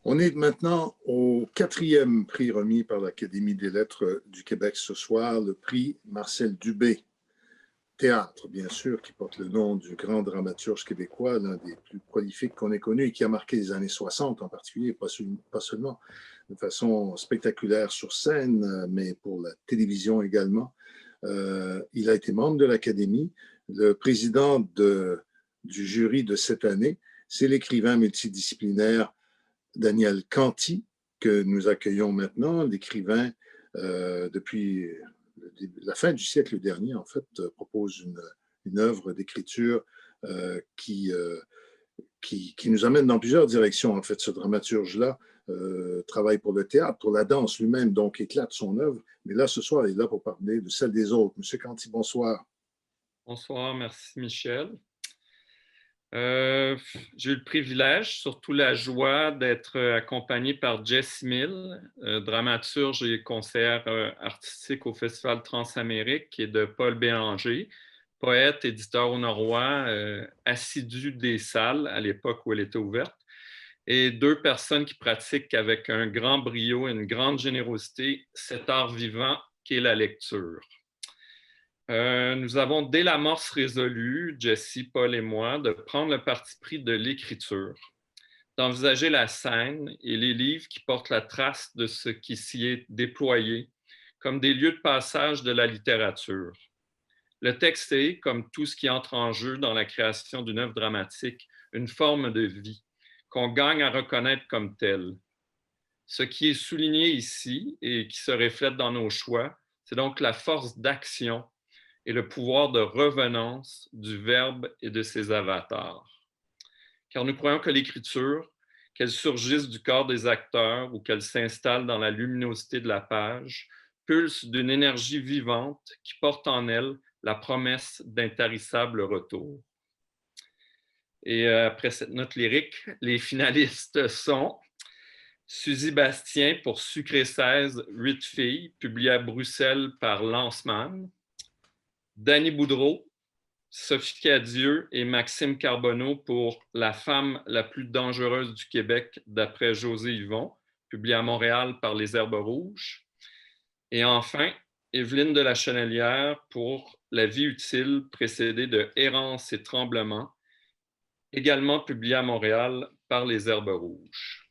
On est maintenant au quatrième prix remis par l'Académie des lettres du Québec ce soir, le prix Marcel Dubé. Théâtre, bien sûr, qui porte le nom du grand dramaturge québécois, l'un des plus prolifiques qu'on ait connu et qui a marqué les années 60 en particulier, pas seulement de façon spectaculaire sur scène, mais pour la télévision également. Il a été membre de l'Académie. Le président du jury de cette année, c'est l'écrivain multidisciplinaire Daniel Canty, que nous accueillons maintenant, l'écrivain depuis la fin du siècle dernier, en fait, propose une œuvre d'écriture qui nous amène dans plusieurs directions. En fait, ce dramaturge-là travaille pour le théâtre, pour la danse lui-même, donc éclate son œuvre. Mais là, ce soir, il est là pour parler de celle des autres. Monsieur Canty, bonsoir. Bonsoir, merci Michel. J'ai eu le privilège, surtout la joie, d'être accompagné par Jessie Mill, dramaturge et conseillère artistique au Festival Transamérique, et de Paul Bélanger, poète, éditeur au Noroît, assidu des salles à l'époque où elle était ouverte, et deux personnes qui pratiquent avec un grand brio et une grande générosité cet art vivant qu'est la lecture. Nous avons dès l'amorce résolu, Jessie, Paul et moi, de prendre le parti pris de l'écriture, d'envisager la scène et les livres qui portent la trace de ce qui s'y est déployé comme des lieux de passage de la littérature. Le texte est, comme tout ce qui entre en jeu dans la création d'une œuvre dramatique, une forme de vie qu'on gagne à reconnaître comme telle. Ce qui est souligné ici et qui se reflète dans nos choix, c'est donc la force d'action et le pouvoir de revenance du verbe et de ses avatars. Car nous croyons que l'écriture, qu'elle surgisse du corps des acteurs ou qu'elle s'installe dans la luminosité de la page, pulse d'une énergie vivante qui porte en elle la promesse d'intarissable retour. Et après cette note lyrique, les finalistes sont Suzy Bastien pour Sucré 16, 8 filles, publié à Bruxelles par Lanceman. Dany Boudreau, Sophie Cadieux et Maxime Carbonneau pour La femme la plus dangereuse du Québec d'après José Yvon, publié à Montréal par Les Herbes Rouges. Et enfin, Evelyne de la Chenelière pour La vie utile, précédée de Errance et Tremblement, également publié à Montréal par Les Herbes Rouges.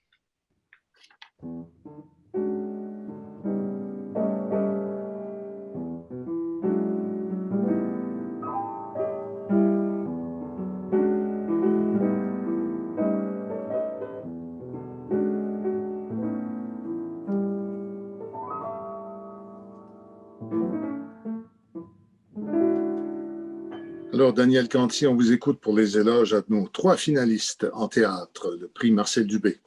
Alors, Daniel Canty, on vous écoute pour les éloges à nos trois finalistes en théâtre, le prix Marcel Dubé.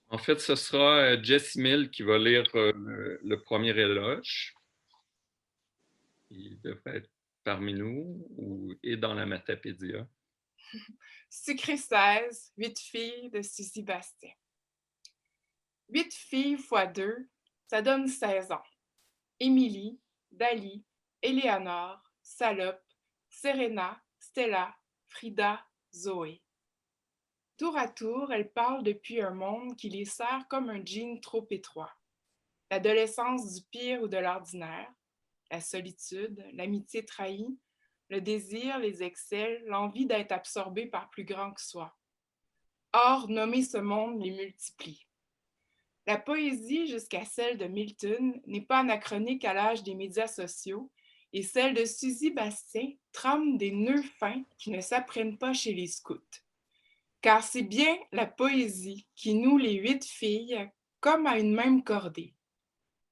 En fait, ce sera Jessie Mill qui va lire le premier éloge. Il devrait être parmi nous ou est dans la Matapédia. Sucré 16, 8 filles de Suzy Bastien. 8 filles fois 2, ça donne 16 ans. Émilie, Dali, Éléonore, Salope, Serena, Stella, Frida, Zoé. Tour à tour, elles parlent depuis un monde qui les serre comme un jean trop étroit. L'adolescence du pire ou de l'ordinaire, la solitude, l'amitié trahie, le désir, les excès, l'envie d'être absorbé par plus grand que soi. Or, nommer ce monde les multiplie. La poésie, jusqu'à celle de Milton, n'est pas anachronique à l'âge des médias sociaux, et celle de Suzy Bastien trame des nœuds fins qui ne s'apprennent pas chez les scouts. Car c'est bien la poésie qui noue les 8 filles comme à une même cordée.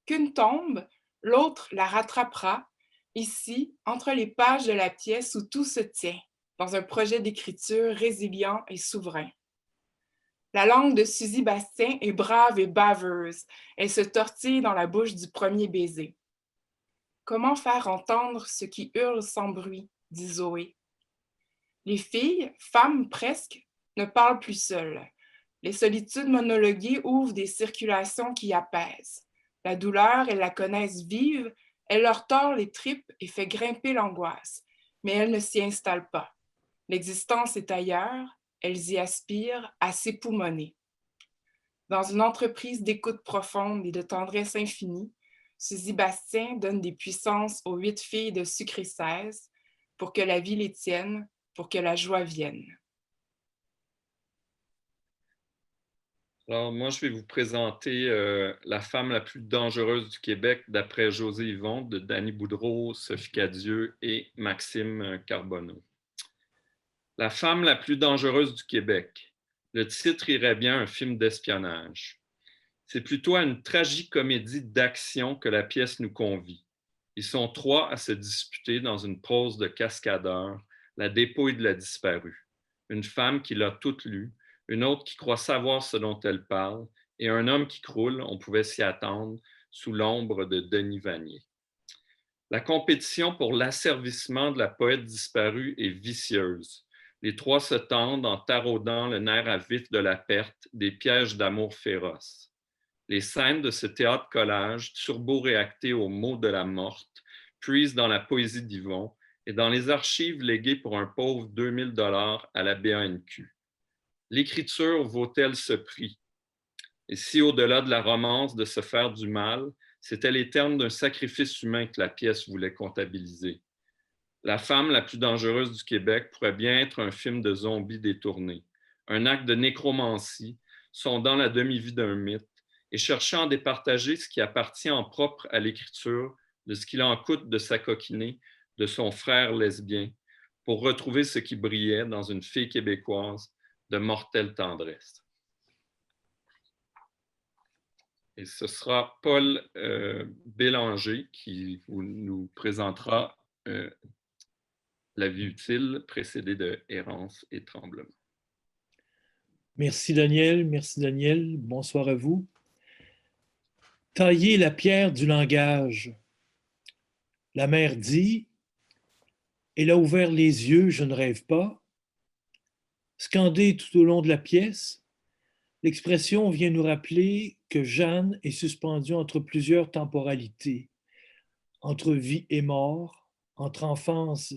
Qu'une tombe, l'autre la rattrapera, ici, entre les pages de la pièce où tout se tient, dans un projet d'écriture résilient et souverain. La langue de Suzy Bastien est brave et baveuse. Elle se tortille dans la bouche du premier baiser. Comment faire entendre ce qui hurle sans bruit, dit Zoé. Les filles, femmes presque, ne parlent plus seules. Les solitudes monologuées ouvrent des circulations qui apaisent. La douleur, elles la connaissent vive, elle leur tord les tripes et fait grimper l'angoisse, mais elles ne s'y installent pas. L'existence est ailleurs, elles y aspirent à s'époumoner. Dans une entreprise d'écoute profonde et de tendresse infinie, Suzy Bastien donne des puissances aux 8 filles de Sucré 16 pour que la vie les tienne, pour que la joie vienne. Alors, moi, je vais vous présenter La femme la plus dangereuse du Québec d'après José Yvon de Dany Boudreau, Sophie Cadieux et Maxime Carbonneau. La femme la plus dangereuse du Québec. Le titre irait bien un film d'espionnage. C'est plutôt à une tragicomédie d'action que la pièce nous convie. Ils sont 3 à se disputer dans une prose de cascadeur, la dépouille de la disparue. Une femme qui l'a toute lue, une autre qui croit savoir ce dont elle parle, et un homme qui croule, on pouvait s'y attendre, sous l'ombre de Denis Vanier. La compétition pour l'asservissement de la poète disparue est vicieuse. Les 3 se tendent en taraudant le nerf à vif de la perte, des pièges d'amour féroces. Les scènes de ce théâtre-collage, turbo-réacté aux mots de la morte, puisent dans la poésie d'Yvon et dans les archives léguées pour un pauvre 2000 $ à la BANQ. L'écriture vaut-elle ce prix? Et si, au-delà de la romance de se faire du mal, c'était les termes d'un sacrifice humain que la pièce voulait comptabiliser? La femme la plus dangereuse du Québec pourrait bien être un film de zombies détourné, un acte de nécromancie, sondant la demi-vie d'un mythe et cherchant à départager ce qui appartient en propre à l'écriture de ce qu'il en coûte de s'acoquiner de son frère lesbien pour retrouver ce qui brillait dans une fille québécoise de mortelle tendresse. Et ce sera Paul Bélanger qui nous présentera La vie utile, précédée de Errance et tremblement. Merci Daniel, bonsoir à vous. Tailler la pierre du langage. La mère dit, elle a ouvert les yeux, je ne rêve pas. Scandée tout au long de la pièce, l'expression vient nous rappeler que Jeanne est suspendue entre plusieurs temporalités, entre vie et mort, entre enfance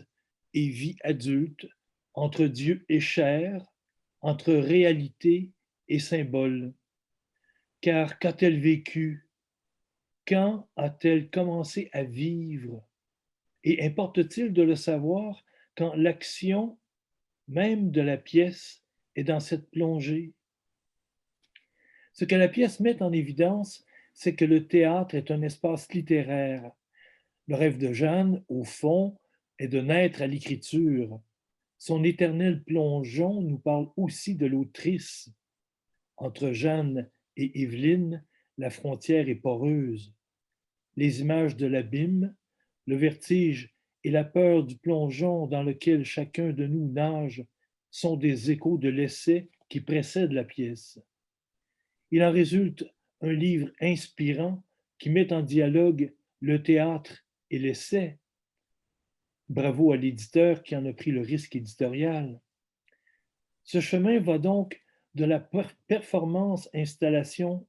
et vie adulte, entre Dieu et chair, entre réalité et symbole. Car qu'a-t-elle vécu? Quand a-t-elle commencé à vivre? Et importe-t-il de le savoir quand l'action même de la pièce est dans cette plongée? Ce que la pièce met en évidence, c'est que le théâtre est un espace littéraire. Le rêve de Jeanne, au fond, est de naître à l'écriture. Son éternel plongeon nous parle aussi de l'autrice. Entre Jeanne et Évelyne, la frontière est poreuse. Les images de l'abîme, le vertige et la peur du plongeon dans lequel chacun de nous nage sont des échos de l'essai qui précède la pièce. Il en résulte un livre inspirant qui met en dialogue le théâtre et l'essai. Bravo à l'éditeur qui en a pris le risque éditorial. Ce chemin va donc de la performance-installation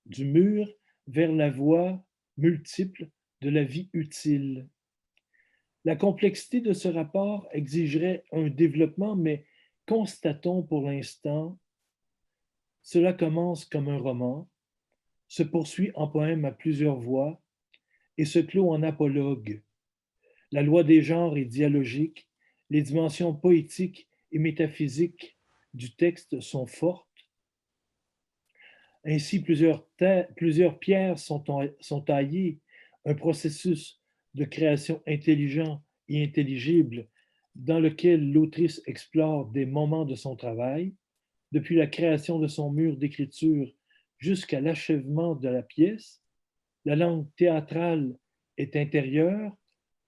du mur vers la voie multiple de la vie utile. La complexité de ce rapport exigerait un développement, mais constatons pour l'instant, cela commence comme un roman, se poursuit en poème à plusieurs voix et se clôt en apologue. La loi des genres est dialogique, les dimensions poétiques et métaphysiques du texte sont fortes. Ainsi, plusieurs pierres sont taillées, un processus de création intelligent et intelligible dans lequel l'autrice explore des moments de son travail, depuis la création de son mur d'écriture jusqu'à l'achèvement de la pièce. La langue théâtrale est intérieure,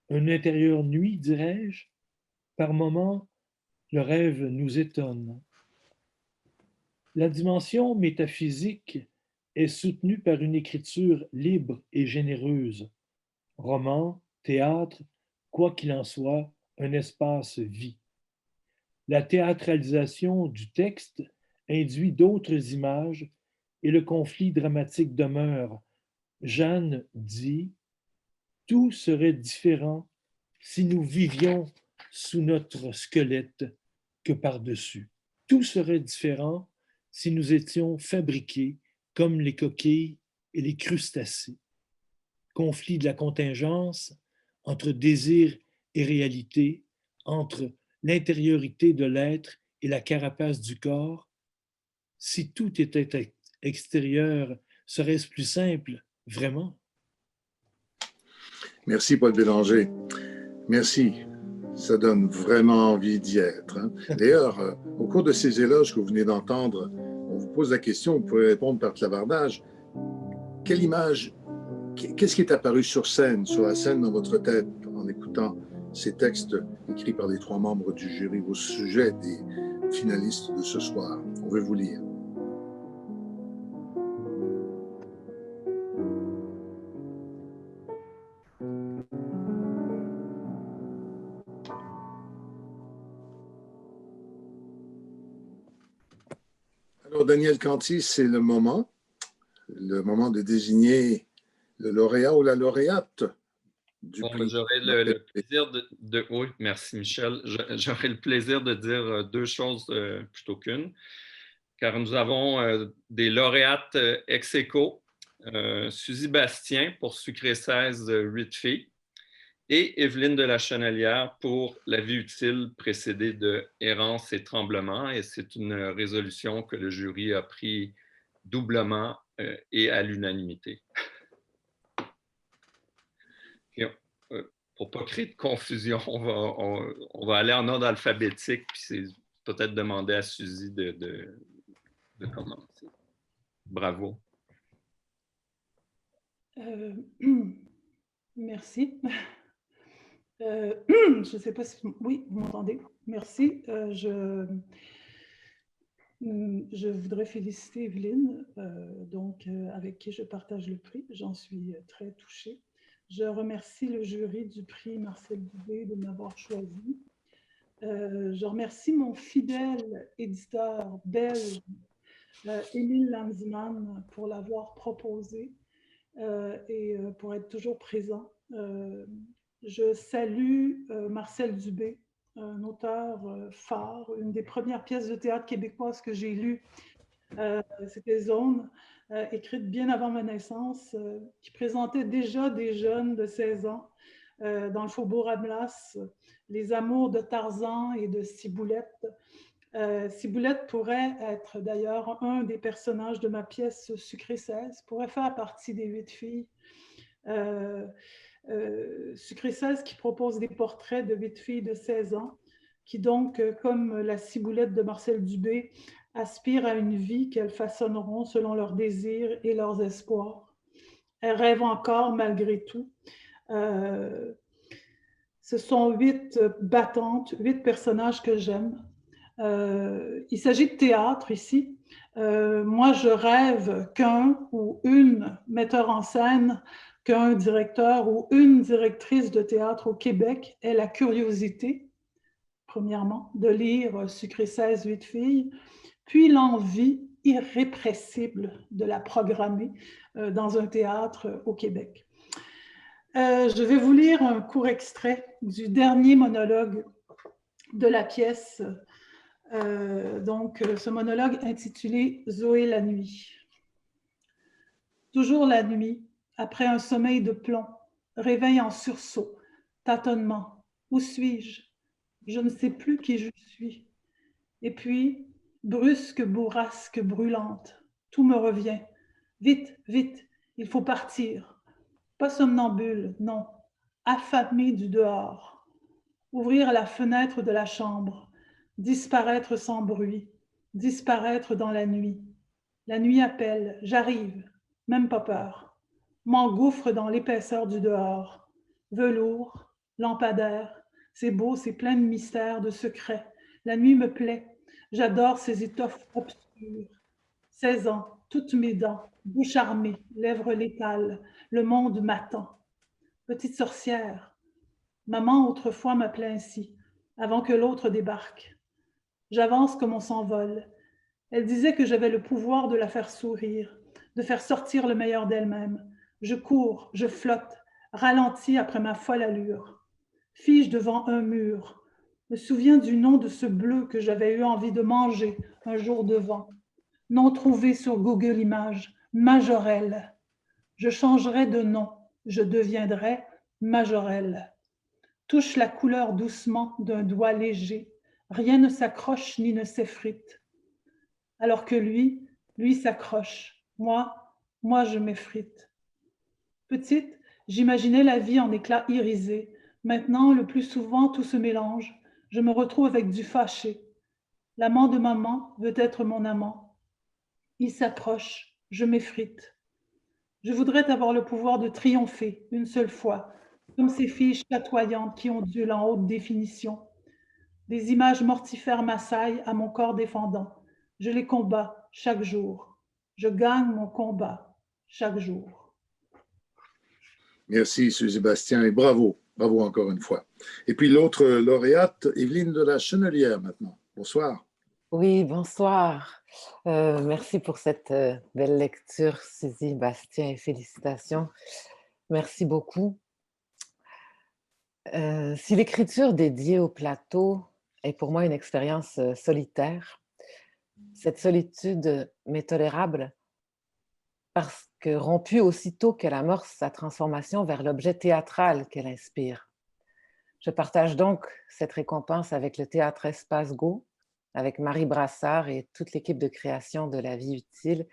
un intérieur nuit, dirais-je. Par moments, le rêve nous étonne. La dimension métaphysique est soutenue par une écriture libre et généreuse. Roman, théâtre, quoi qu'il en soit, un espace vit. La théâtralisation du texte induit d'autres images et le conflit dramatique demeure. Jeanne dit « Tout serait différent si nous vivions sous notre squelette que par-dessus. Tout serait différent si nous étions fabriqués comme les coquilles et les crustacés. Conflit de la contingence entre désir et réalité, entre l'intériorité de l'être et la carapace du corps. Si tout était extérieur, serait-ce plus simple, vraiment? Merci, Paul Bélanger. Merci. Ça donne vraiment envie d'y être. Hein. D'ailleurs, au cours de ces éloges que vous venez d'entendre, on vous pose la question, vous pouvez répondre par clavardage. Quelle image, qu'est-ce qui est apparu sur la scène dans votre tête en écoutant ces textes écrits par les 3 membres du jury au sujet des finalistes de ce soir? On veut vous lire. Alors, Daniel Canty, c'est le moment de désigner le lauréat ou la lauréate du prix. J'aurai le plaisir oui, merci Michel. J'aurai le plaisir de dire 2 choses plutôt qu'une, car nous avons des lauréates ex aequo, Suzy Bastien pour Sucré 16, 8 filles, et Evelyne de la Chenelière pour La vie utile précédée de Errance et Tremblement. Et c'est une résolution que le jury a pris doublement et à l'unanimité. Pour ne pas créer de confusion, on va aller en ordre alphabétique, puis c'est peut-être demander à Suzy de commencer. Bravo. Merci. Je ne sais pas si... Oui, vous m'entendez? Merci. Je voudrais féliciter Evelyne, avec qui je partage le prix. J'en suis très touchée. Je remercie le jury du prix Marcel Dubé de m'avoir choisi. Je remercie mon fidèle éditeur belge, Émile Lanzmann, pour l'avoir proposé et pour être toujours présent. Je salue Marcel Dubé, un auteur phare, une des premières pièces de théâtre québécoises que j'ai lues. C'était Zone, écrite bien avant ma naissance, qui présentait déjà des jeunes de 16 ans dans le faubourg Amelas, les amours de Tarzan et de Ciboulette. Ciboulette pourrait être d'ailleurs un des personnages de ma pièce Sucré 16, pourrait faire partie des 8 filles. Sucré 16 qui propose des portraits de 8 filles de 16 ans, qui donc, comme la Ciboulette de Marcel Dubé, aspirent à une vie qu'elles façonneront selon leurs désirs et leurs espoirs. Elles rêvent encore malgré tout. Ce sont 8 battantes, 8 personnages que j'aime. Il s'agit de théâtre ici. Moi, je rêve qu'un ou une metteur en scène, qu'un directeur ou une directrice de théâtre au Québec ait la curiosité, premièrement, de lire Sucré 16, 8 filles, puis l'envie irrépressible de la programmer dans un théâtre au Québec. Je vais vous lire un court extrait du dernier monologue de la pièce. Ce monologue intitulé « Zoé la nuit ». Toujours la nuit, après un sommeil de plomb, réveil en sursaut, tâtonnement. Où suis-je? Je ne sais plus qui je suis. Et puis, brusque bourrasque brûlante, tout me revient. Vite, vite, il faut partir. Pas somnambule, non, affamé du dehors. Ouvrir la fenêtre de la chambre, disparaître sans bruit, disparaître dans la nuit. La nuit appelle, j'arrive, même pas peur. M'engouffre dans l'épaisseur du dehors. Velours, lampadaire, c'est beau, c'est plein de mystères, de secrets. La nuit me plaît, j'adore ces étoffes obscures. 16 ans, toutes mes dents, bouche armée, lèvres létales, le monde m'attend. Petite sorcière, maman autrefois m'appelait ainsi, avant que l'autre débarque. J'avance comme on s'envole. Elle disait que j'avais le pouvoir de la faire sourire, de faire sortir le meilleur d'elle-même. Je cours, je flotte, ralentis après ma folle allure. Fige devant un mur, me souviens du nom de ce bleu que j'avais eu envie de manger un jour devant. Nom trouvé sur Google Images, Majorelle. Je changerai de nom, je deviendrai Majorelle. Touche la couleur doucement d'un doigt léger. Rien ne s'accroche ni ne s'effrite. Alors que lui s'accroche. Moi, je m'effrite. Petite, j'imaginais la vie en éclats irisés. Maintenant, le plus souvent, tout se mélange. Je me retrouve avec du fâché. L'amant de maman veut être mon amant. Il s'approche, je m'effrite. Je voudrais avoir le pouvoir de triompher une seule fois, comme ces filles chatoyantes qui ondulent en haute définition. Des images mortifères m'assaillent à mon corps défendant. Je les combats chaque jour. Je gagne mon combat chaque jour. Merci, Suzy Bastien, et bravo. Bravo encore une fois. Et puis l'autre lauréate, Evelyne de la Chenelière maintenant. Bonsoir. Oui, bonsoir. Merci pour cette belle lecture, Suzy Bastien, et félicitations. Merci beaucoup. Si l'écriture dédiée au plateau est pour moi une expérience solitaire, cette solitude m'est tolérable parce que rompue aussitôt qu'elle amorce sa transformation vers l'objet théâtral qu'elle inspire. Je partage donc cette récompense avec le Théâtre Espace Go, avec Marie Brassard et toute l'équipe de création de La Vie Utile,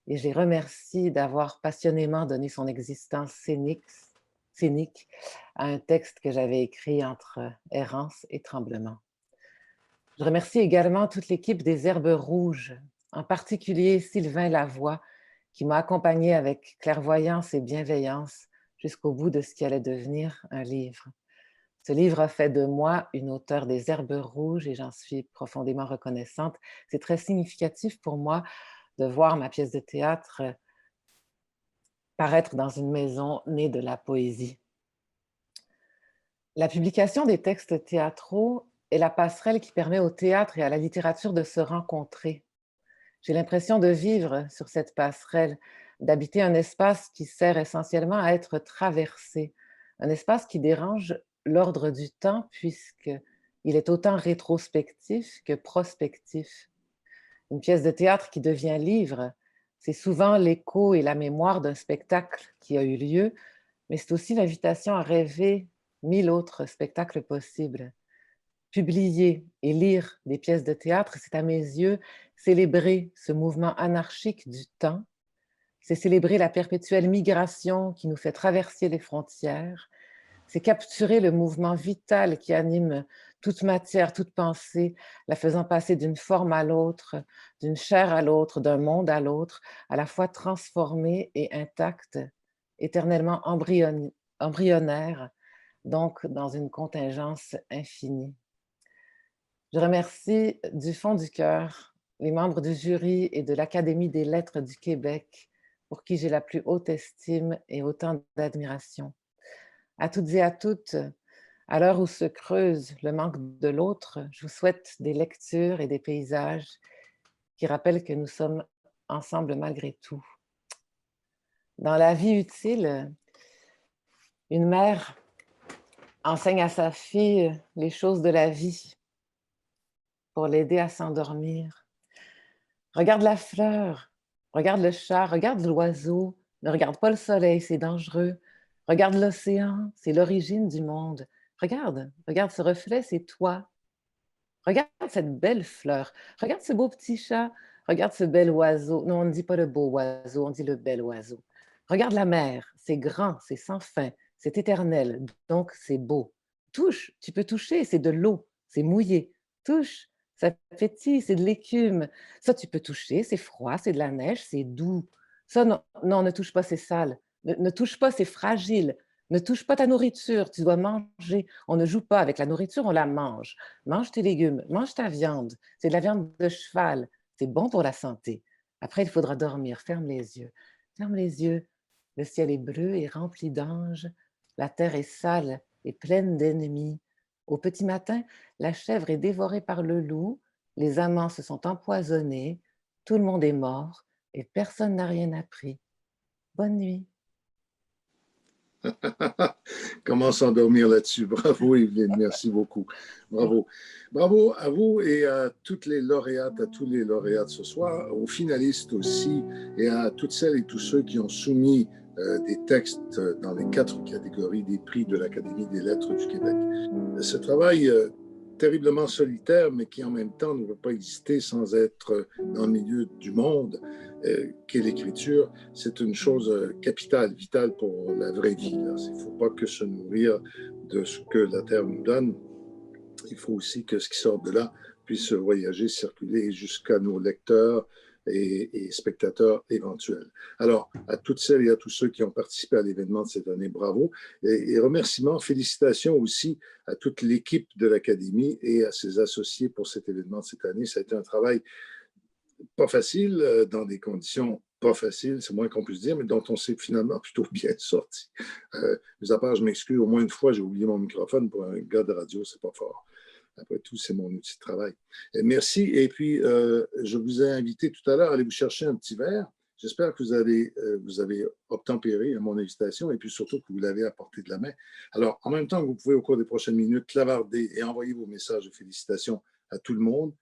et je les remercie d'avoir passionnément donné son existence scénique à un texte que j'avais écrit entre errance et tremblement. Je remercie également toute l'équipe des Herbes Rouges, en particulier Sylvain Lavoie, qui m'a accompagnée avec clairvoyance et bienveillance jusqu'au bout de ce qui allait devenir un livre. Ce livre a fait de moi une auteure des Herbes Rouges et j'en suis profondément reconnaissante. C'est très significatif pour moi de voir ma pièce de théâtre paraître dans une maison née de la poésie. La publication des textes théâtraux est la passerelle qui permet au théâtre et à la littérature de se rencontrer. J'ai l'impression de vivre sur cette passerelle, d'habiter un espace qui sert essentiellement à être traversé, un espace qui dérange l'ordre du temps puisqu'il est autant rétrospectif que prospectif. Une pièce de théâtre qui devient livre, c'est souvent l'écho et la mémoire d'un spectacle qui a eu lieu, mais c'est aussi l'invitation à rêver 1000 autres spectacles possibles. Publier et lire des pièces de théâtre, c'est à mes yeux célébrer ce mouvement anarchique du temps, c'est célébrer la perpétuelle migration qui nous fait traverser les frontières, c'est capturer le mouvement vital qui anime toute matière, toute pensée, la faisant passer d'une forme à l'autre, d'une chair à l'autre, d'un monde à l'autre, à la fois transformée et intacte, éternellement embryonnaire, donc dans une contingence infinie. Je remercie du fond du cœur les membres du jury et de l'Académie des lettres du Québec, pour qui j'ai la plus haute estime et autant d'admiration. À toutes et à toutes, à l'heure où se creuse le manque de l'autre, je vous souhaite des lectures et des paysages qui rappellent que nous sommes ensemble malgré tout. Dans La Vie utile, une mère enseigne à sa fille les choses de la vie pour l'aider à s'endormir. Regarde la fleur, regarde le chat, regarde l'oiseau, ne regarde pas le soleil, c'est dangereux. Regarde l'océan, c'est l'origine du monde. Regarde ce reflet, c'est toi. Regarde cette belle fleur, regarde ce beau petit chat, regarde ce bel oiseau. Non, on ne dit pas le beau oiseau, on dit le bel oiseau. Regarde la mer, c'est grand, c'est sans fin, c'est éternel, donc c'est beau. Touche, tu peux toucher, c'est de l'eau, c'est mouillé. Touche, ça pétille, c'est de l'écume. Ça, tu peux toucher, c'est froid, c'est de la neige, c'est doux. Ça, non, non, ne touche pas, c'est sale. Ne touche pas, c'est fragile. Ne touche pas ta nourriture, tu dois manger. On ne joue pas avec la nourriture, on la mange. Mange tes légumes, mange ta viande. C'est de la viande de cheval, c'est bon pour la santé. Après, il faudra dormir. Ferme les yeux. Ferme les yeux. Le ciel est bleu et rempli d'anges. La terre est sale et pleine d'ennemis. Au petit matin, la chèvre est dévorée par le loup. Les amants se sont empoisonnés. Tout le monde est mort et personne n'a rien appris. Bonne nuit. Comment s'endormir là-dessus? Bravo, Evelyne, merci beaucoup. Bravo. Bravo à vous et à toutes les lauréates, à tous les lauréats de ce soir, aux finalistes aussi, et à toutes celles et tous ceux qui ont soumis des textes dans les 4 catégories des prix de l'Académie des lettres du Québec. Ce travail terriblement solitaire, mais qui en même temps ne peut pas exister sans être dans le milieu du monde, qu'est l'écriture, c'est une chose capitale, vitale pour la vraie vie. Il ne faut pas que se nourrir de ce que la Terre nous donne. Il faut aussi que ce qui sort de là puisse voyager, circuler jusqu'à nos lecteurs et spectateurs éventuels. Alors, à toutes celles et à tous ceux qui ont participé à l'événement de cette année, bravo. Et remerciements, félicitations aussi à toute l'équipe de l'Académie et à ses associés pour cet événement de cette année. Ça a été un travail pas facile, dans des conditions pas faciles, c'est moins qu'on puisse dire, mais dont on s'est finalement plutôt bien sorti. Mis à part, je m'excuse, au moins une fois, j'ai oublié mon microphone. Pour un gars de radio, c'est pas fort. Après tout, c'est mon outil de travail. Et merci. Et puis, je vous ai invité tout à l'heure à aller vous chercher un petit verre. J'espère que vous avez obtempéré à mon invitation et puis surtout que vous l'avez à portée de la main. Alors, en même temps que vous pouvez, au cours des prochaines minutes, clavarder et envoyer vos messages de félicitations à tout le monde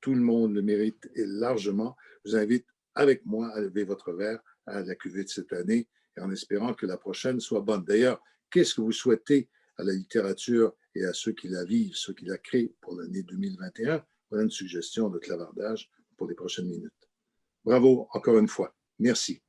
le mérite et largement. Je vous invite avec moi à lever votre verre à la cuvée de cette année et en espérant que la prochaine soit bonne. D'ailleurs, qu'est-ce que vous souhaitez à la littérature et à ceux qui la vivent, ceux qui la créent pour l'année 2021? Voilà une suggestion de clavardage pour les prochaines minutes. Bravo encore une fois. Merci.